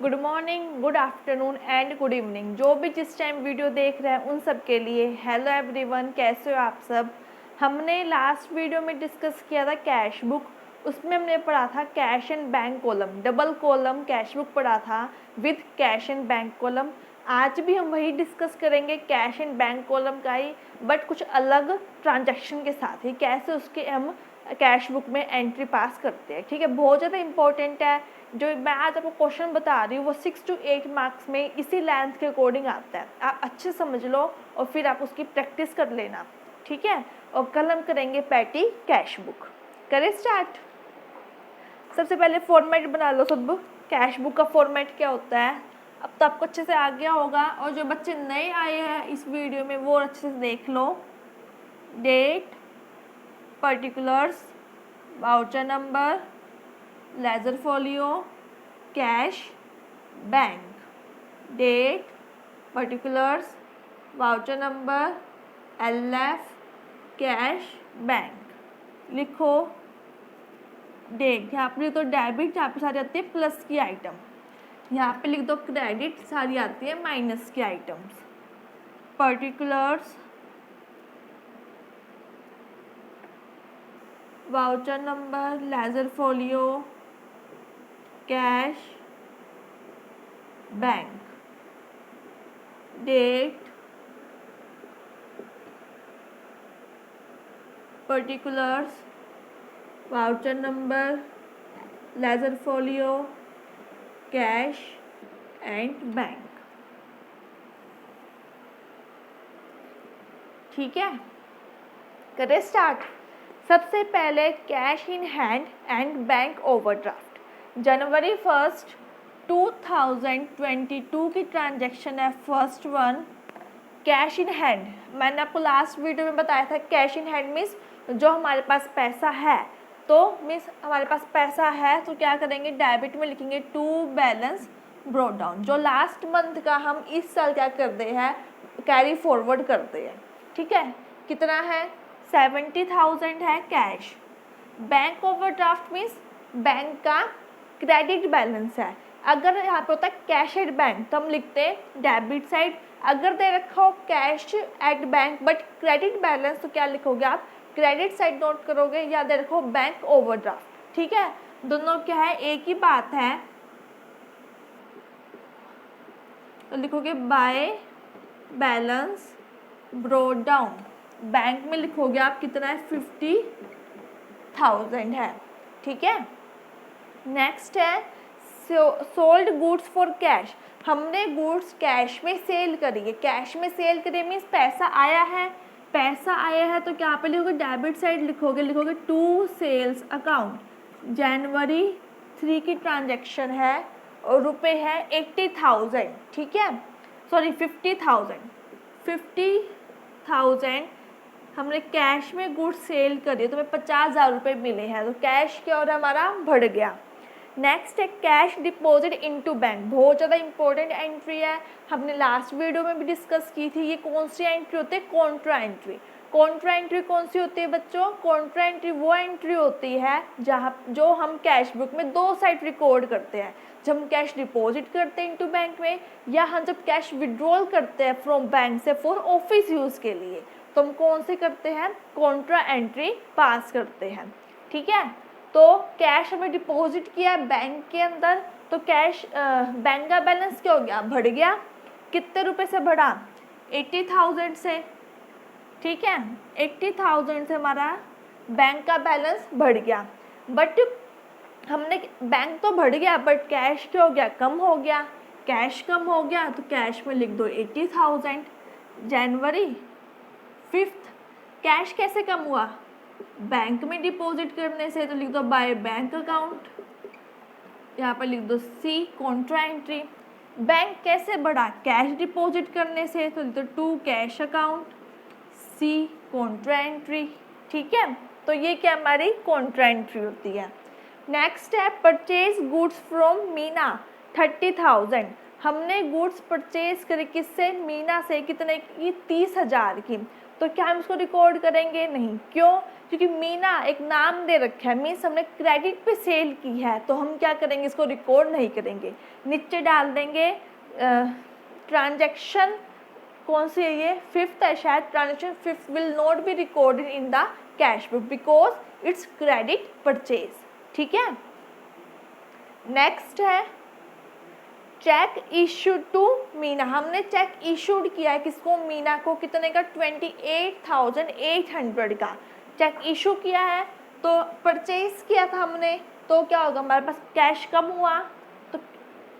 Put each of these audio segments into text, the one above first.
Good morning, good afternoon and good evening. जो भी जिस टाइम वीडियो देख रहे हैं उन सब के लिए हेलो एवरीवन, कैसे हो आप सब। हमने लास्ट वीडियो में डिस्कस किया था कैश बुक। उसमें हमने पढ़ा था cash and bank column, double column cash book पढ़ा था with cash and bank column. आज भी हम वही डिस्कस करेंगे कैश एंड बैंक कॉलम का ही, बट कुछ अलग ट्रांजैक्शन के साथ ही, कैसे उसके हम कैश बुक में एंट्री पास करते हैं। ठीक है, बहुत ज़्यादा इंपॉर्टेंट है। जो मैं आज आपको क्वेश्चन बता रही हूँ वो 6 to 8 मार्क्स में इसी लेंथ के अकॉर्डिंग आता है। आप अच्छे समझ लो और फिर आप उसकी प्रैक्टिस कर लेना। ठीक है, और कल हम करेंगे पैटी कैश बुक। करें स्टार्ट। सबसे पहले फॉर्मेट बना लो सब। कैश बुक का फॉर्मेट क्या होता है अब तो आपको अच्छे से आ गया होगा, और जो बच्चे नए आए हैं इस वीडियो में वो अच्छे से देख लो। Date, particulars, voucher number, ledger folio, cash, bank. Date, particulars, voucher number, LF, cash, bank. लिखो डेट, यहाँ पे लिख दो डेबिट, यहाँ पे सारी आती है प्लस की आइटम। यहाँ पे लिख दो क्रेडिट, सारी आती है माइनस की items. Particulars, voucher number, ledger folio, cash, bank. Date, particulars, voucher number, ledger folio, cash and bank. ठीक है, करें स्टार्ट। सबसे पहले cash in hand and bank overdraft. जनवरी 1 2022 की ट्रांजैक्शन है first one, cash in hand. मैंने आपको लास्ट वीडियो में बताया था कैश इन हैंड मीन्स जो हमारे पास पैसा है, तो मीन्स हमारे पास पैसा है तो क्या करेंगे, डेबिट में लिखेंगे टू बैलेंस ब्रॉट डाउन। जो लास्ट मंथ का हम इस साल क्या करते हैं, कैरी फॉरवर्ड करते हैं। ठीक है, कितना है 70,000 है cash. Bank overdraft means bank का क्रेडिट बैलेंस है। अगर यहाँ पे होता है कैश एट बैंक तो हम लिखते हैं डेबिट साइड। अगर दे रखा हो cash at bank but credit balance तो क्या लिखोगे आप, क्रेडिट साइड नोट करोगे, या दे रखो बैंक ओवरड्राफ्ट। ठीक है, दोनों क्या है, एक ही बात है। तो लिखोगे by balance brought down. Bank में लिखोगे आप कितना है, 50,000 है। ठीक है, नेक्स्ट है सोल्ड गुड्स फॉर कैश। हमने गुड्स कैश में सेल करी है। कैश में सेल करी मीन्स पैसा आया है। पैसा आया है तो क्या पे लिखोगे, डेबिट साइड लिखोगे टू सेल्स अकाउंट। जनवरी 3 की ट्रांजैक्शन है और रुपए है 80,000। ठीक है, सॉरी 50,000 हमने कैश में गुड्स सेल करी तो हमें 50,000 रुपये मिले हैं, तो कैश क्या हो रहा है हमारा, बढ़ गया। नेक्स्ट है कैश डिपॉजिट इनटू बैंक। बहुत ज़्यादा इंपॉर्टेंट एंट्री है, हमने लास्ट वीडियो में भी डिस्कस की थी। ये कौन सी एंट्री होती है, कॉन्ट्रा एंट्री। कॉन्ट्रा एंट्री कौन सी होती है बच्चों, कॉन्ट्रा एंट्री वो एंट्री होती है जहाँ जो हम कैश बुक में दो साइड रिकॉर्ड करते हैं। जब हम कैश डिपॉजिट करते हैं इनटू बैंक में, या हम जब कैश विड्रॉल करते हैं फ्रॉम बैंक से फॉर ऑफिस यूज़ के लिए, तो हम कौन से करते हैं, कॉन्ट्रा एंट्री पास करते हैं। ठीक है, तो कैश हमें डिपॉजिट किया बैंक के अंदर, तो कैश बैंक का बैलेंस क्या हो गया, बढ़ गया। कितने रुपए से बढ़ा, 80,000 से। ठीक है, 80,000 से हमारा बैंक का बैलेंस बढ़ गया। बट हमने बैंक तो बढ़ गया बट कैश क्या हो गया, कम हो गया। कैश कम हो गया तो कैश में लिख दो 80,000। जनवरी 5 कैश कैसे कम हुआ, बैंक में डिपॉजिट करने से, तो लिख दो बाय बैंक अकाउंट। यहाँ पर लिख दो सी कॉन्ट्रा एंट्री। बैंक कैसे बढ़ा, कैश डिपॉजिट करने से, तो लिख दो to cash account, C contra entry. ठीक है, तो ये क्या हमारी कॉन्ट्रा एंट्री होती है। नेक्स्ट है परचेज गुड्स फ्रॉम मीना 30,000। हमने गुड्स परचेज करी किससे, मीना से। कितने की, 30,000 की। तो क्या हम इसको रिकॉर्ड करेंगे? नहीं। क्यों? क्योंकि मीना एक नाम दे रखा है, मीन्स हमने क्रेडिट पे सेल की है, तो हम क्या करेंगे? इसको रिकॉर्ड नहीं करेंगे। नीचे डाल देंगे ट्रांजैक्शन कौन सी है ये? फिफ्थ है शायद। Transaction fifth will not be recorded in the cash book because it's credit purchase. ठीक है। नेक्स्ट है चेक इशूड टू मीना। हमने चेक इशूड किया है किसको? मीना को। कितने का? 28,800 का चेक इशू किया है। तो परचेज किया था हमने, तो क्या होगा? हमारे पास कैश कम हुआ, तो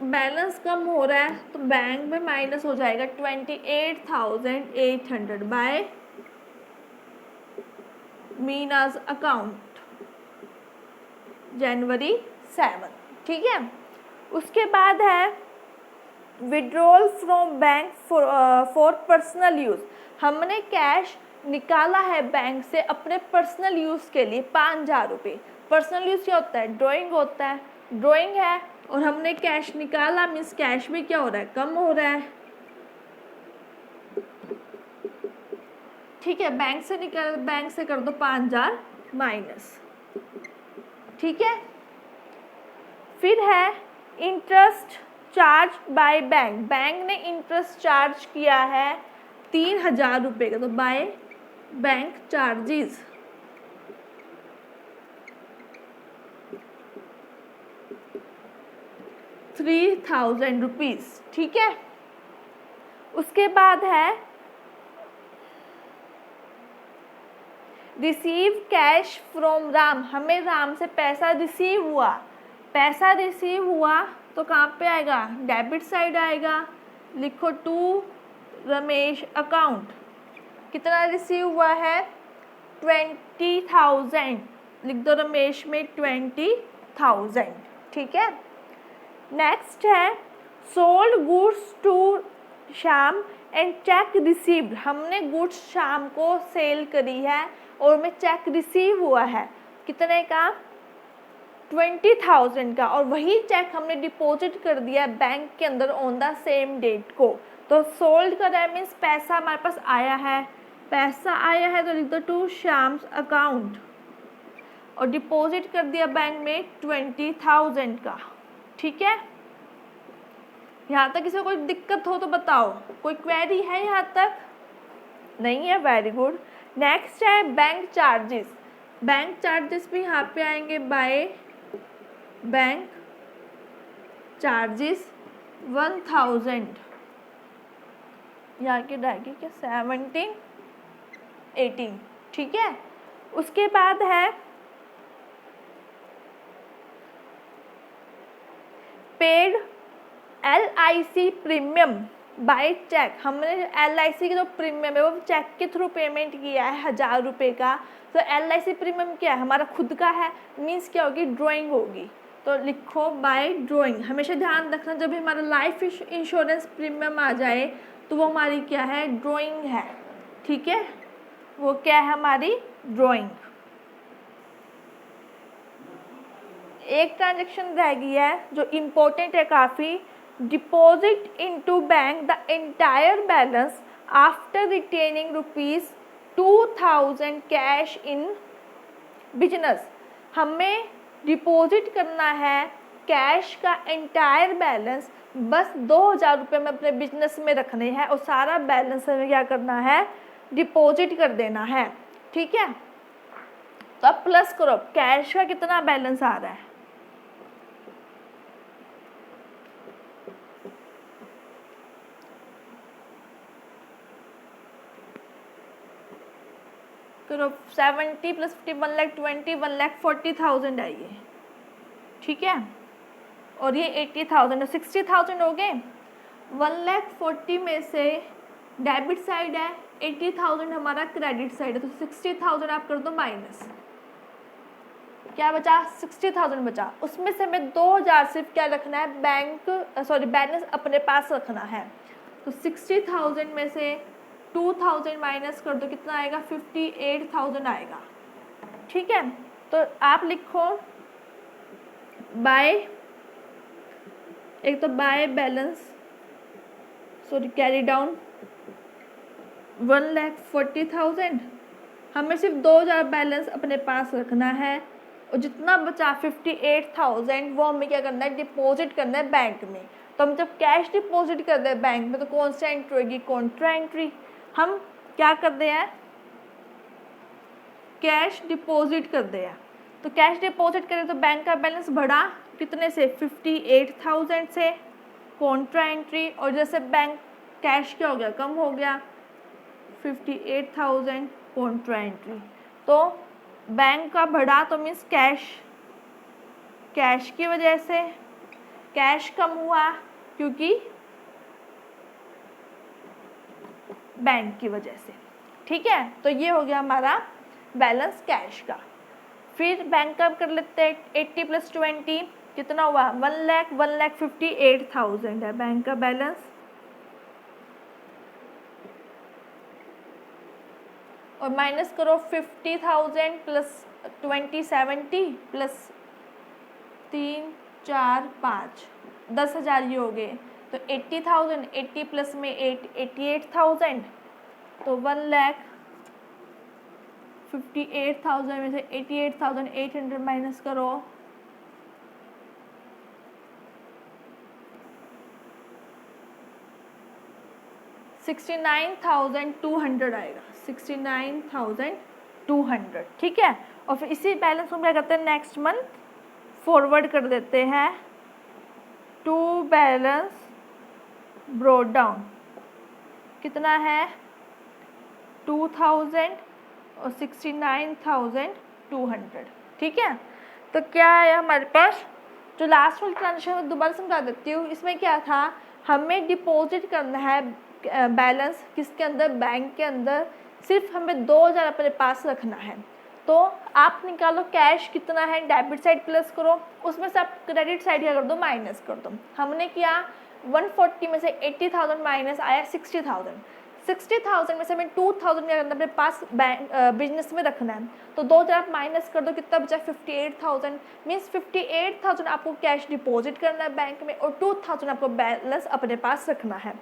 बैलेंस कम हो रहा है, तो बैंक में माइनस हो जाएगा 28,800 बाय मीनाज अकाउंट जनवरी 7। ठीक है। उसके बाद है withdrawal from bank for personal use. हमने कैश निकाला है बैंक से अपने पर्सनल यूज़ के लिए 5,000 रुपये। पर्सनल यूज़ क्या होता है? ड्राइंग होता है। ड्राइंग है और हमने कैश निकाला, मीन्स कैश भी क्या हो रहा है? कम हो रहा है। ठीक है। बैंक से निकाल, बैंक से कर दो 5,000 माइनस। ठीक है। फिर है interest charge by bank. Bank ने इंटरेस्ट चार्ज किया है 3,000 रुपये का, तो बाय बैंक चार्जेस 3,000 रुपीज़। ठीक है। उसके बाद है रिसीव कैश फ्रॉम राम। हमें राम से पैसा रिसीव हुआ। पैसा रिसीव हुआ तो कहाँ पे आएगा? डेबिट साइड आएगा। लिखो टू रमेश अकाउंट। कितना रिसीव हुआ है? 20,000। लिख दो रमेश में 20,000। ठीक है। नेक्स्ट है sold goods to Shyam and cheque received. हमने गुड्स शाम को सेल करी है और हमें चेक रिसीव हुआ है कितने का? 20,000 का, और वही चेक हमने डिपॉजिट कर दिया है बैंक के अंदर ऑन द सेम डेट को। तो सोल्ड करा है मीन्स पैसा हमारे पास आया है। पैसा आया है तो लिख दो टू श्याम्स अकाउंट, और डिपॉजिट कर दिया बैंक में 20,000 का। ठीक है। यहाँ तक किसी को कोई दिक्कत हो तो बताओ, कोई क्वेरी है यहाँ तक? नहीं है। Very good. नेक्स्ट है बैंक चार्जेस। बैंक चार्जेस भी यहाँ पे आएंगे बाय बैंक चार्जेस 1,000। यहाँ के डायगी क्या? 17, 18। ठीक है। उसके बाद है paid LIC premium by cheque. हमने LIC की जो प्रीमियम है वो चेक के थ्रू पेमेंट किया है 1,000 रुपये का। तो LIC प्रीमियम क्या है? हमारा खुद का है, मीन्स क्या होगी? ड्राइंग होगी। तो लिखो बाय ड्राइंग। हमेशा ध्यान रखना जब भी हमारा लाइफ इंश्योरेंस प्रीमियम आ जाए तो वो हमारी क्या है? ड्राइंग है। ठीक है। वो क्या है? हमारी ड्राइंग। एक ट्रांजेक्शन रह गई है जो इम्पोर्टेंट है काफ़ी। Deposit into bank the entire balance after retaining ₹2,000 cash in business. हमें डिपॉजिट करना है कैश का एंटायर बैलेंस, बस 2,000 रुपये में अपने बिजनेस में रखने हैं और सारा बैलेंस हमें क्या करना है? डिपॉजिट कर देना है। ठीक है। तो अब प्लस करो, कैश का कितना बैलेंस आ रहा है? करो 70 + 50 1,20,000 1,40,000 है ये। ठीक है। और ये 80,000 है, 60,000 हो गए। 1,40,000 में से डेबिट साइड है, 80,000 हमारा क्रेडिट साइड है, तो 60,000 आप कर दो माइनस। क्या बचा? 60,000 बचा। उसमें से हमें 2,000 सिर्फ क्या रखना है? बैलेंस अपने पास रखना है। तो 60,000 में से 2,000 माइनस कर दो, कितना आएगा? 58,000 आएगा। ठीक है। तो आप लिखो बाय, एक तो बाय बैलेंस, कैरी डाउन 1,40,000, हमें सिर्फ 2,000 बैलेंस अपने पास रखना है और जितना बचा 58,000 वो हमें क्या करना है, डिपॉजिट करना है बैंक में। तो हम जब कैश डिपॉजिट करते हैं बैंक में तो कौन सी एंट्री होगी, कॉन्ट्रा एंट्री। हम क्या करते हैं, कैश डिपॉजिट करते हैं। तो कैश डिपॉजिट करें तो बैंक का बैलेंस बढ़ा कितने से, 58,000 से, कॉन्ट्रा एंट्री। और जैसे बैंक कैश क्या हो गया, कम हो गया, 58,000 कॉन्ट्रा एंट्री। तो बैंक का बढ़ा तो मीन्स कैश की वजह से, कैश कम हुआ क्योंकि बैंक की वजह से। ठीक है, तो ये हो गया हमारा बैलेंस कैश का। फिर बैंक का कर लेते हैं 80 + 20 कितना हुआ, 1,58,000 है बैंक का बैलेंस। और माइनस करो 50,000 + 20 70 + 3 4 5 10,000 ये हो गए। तो 80,000, 80 प्लस में 8 88,000, तो 1,58,000 में से 88,800 माइनस करो, 69,200 आएगा, 69,200। ठीक है, और फिर इसी बैलेंस को क्या करते हैं, नेक्स्ट मंथ फॉरवर्ड कर देते हैं टू बैलेंस ब्रॉट डाउन। कितना है, 2,000 और 69,200। ठीक है, तो क्या है हमारे पास, जो लास्ट वाली ट्रांजेक्शन दोबारा समझा देती हूँ। इसमें क्या था, हमें डिपॉजिट करना है बैलेंस किसके अंदर, बैंक के अंदर। सिर्फ हमें 2,000 अपने पास रखना है। तो आप निकालो कैश कितना है, डेबिट साइड प्लस करो, उसमें से आप क्रेडिट साइड क्या कर दो, माइनस कर दो। हमने किया 140 में से 80,000 माइनस आया 60,000। 60,000 में से हमें 2,000 क्या करना है, अपने पास बैंक बिजनेस में रखना है। तो 2,000 आप माइनस कर दो, कितना बचा, 58,000। मीन्स 58,000 आपको कैश डिपॉजिट करना है बैंक में और 2,000 आपको बैलेंस अपने पास रखना है।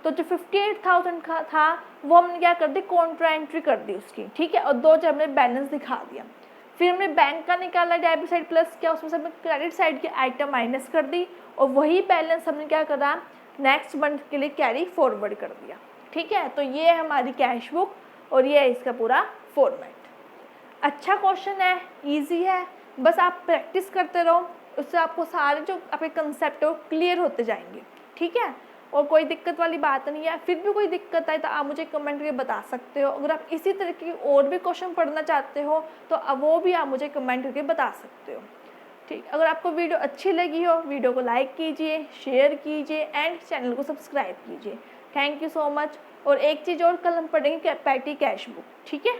तो जो 58,000 का था वो हमने क्या कर दी, कॉन्ट्रा एंट्री कर दी उसकी। ठीक है, और 2,000 हमने बैलेंस दिखा दिया। फिर हमने बैंक का निकाला, डेबिट साइड प्लस किया, उसमें से हमने क्रेडिट साइड की आइटम माइनस कर दी और वही बैलेंस हमने क्या करा, नेक्स्ट मंथ के लिए कैरी फॉरवर्ड कर दिया। ठीक है, तो ये है हमारी कैश बुक और ये है इसका पूरा फॉर्मेट। अच्छा क्वेश्चन है, ईजी है, बस आप प्रैक्टिस करते रहो, उससे आपको सारे जो आपके कंसेप्ट है वो क्लियर होते जाएंगे। ठीक है, और कोई दिक्कत वाली बात नहीं है। फिर भी कोई दिक्कत आए तो आप मुझे कमेंट करके बता सकते हो। अगर आप इसी तरीके की और भी क्वेश्चन पढ़ना चाहते हो तो अब वो भी आप मुझे कमेंट करके बता सकते हो। ठीक, अगर आपको वीडियो अच्छी लगी हो, वीडियो को लाइक कीजिए, शेयर कीजिए एंड चैनल को सब्सक्राइब कीजिए। Thank you so much. और एक चीज़ और, कल हम पढ़ेंगे पैटी कैश बुक। ठीक है।